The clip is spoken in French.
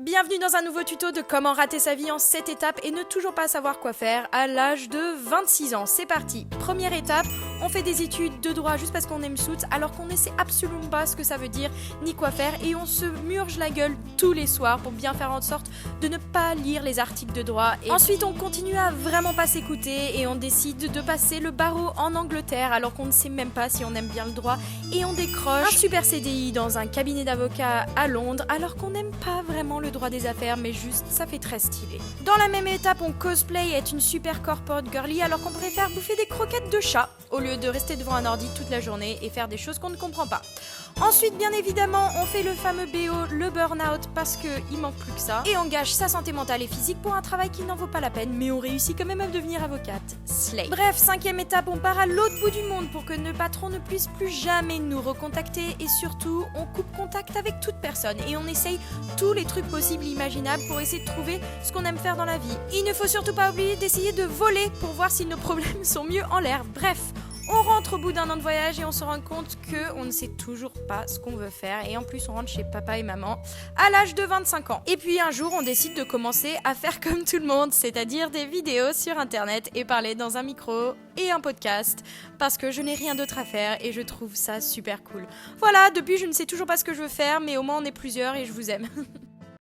Bienvenue dans un nouveau tuto de comment rater sa vie en 7 étapes et ne toujours pas savoir quoi faire à l'âge de 26 ans. C'est parti. Première étape, on fait des études de droit juste parce qu'on aime Suits alors qu'on ne sait absolument pas ce que ça veut dire ni quoi faire et on se murge la gueule tous les soirs pour bien faire en sorte de ne pas lire les articles de droit. Et ensuite on continue à vraiment pas s'écouter et on décide de passer le barreau en Angleterre alors qu'on ne sait même pas si on aime bien le droit et on décroche un super CDI dans un cabinet d'avocats à Londres alors qu'on n'aime pas vraiment le droit des affaires mais juste ça fait très stylé. Dans la même étape on cosplay être une super corporate girly alors qu'on préfère bouffer des croquettes de chat au lieu de rester devant un ordi toute la journée et faire des choses qu'on ne comprend pas. Ensuite, bien évidemment, on fait le fameux BO, le burn-out, parce qu'il manque plus que ça. Et on gâche sa santé mentale et physique pour un travail qui n'en vaut pas la peine, mais on réussit quand même à devenir avocate. Slay. Bref, cinquième étape, on part à l'autre bout du monde pour que le patron ne puisse plus jamais nous recontacter. Et surtout, on coupe contact avec toute personne. Et on essaye tous les trucs possibles et imaginables pour essayer de trouver ce qu'on aime faire dans la vie. Il ne faut surtout pas oublier d'essayer de voler pour voir si nos problèmes sont mieux en l'air. Bref. On rentre au bout d'un an de voyage et on se rend compte qu'on ne sait toujours pas ce qu'on veut faire et en plus on rentre chez papa et maman à l'âge de 25 ans. Et puis un jour on décide de commencer à faire comme tout le monde, c'est-à-dire des vidéos sur internet et parler dans un micro et un podcast parce que je n'ai rien d'autre à faire et je trouve ça super cool. Voilà, depuis je ne sais toujours pas ce que je veux faire mais au moins on est plusieurs et je vous aime.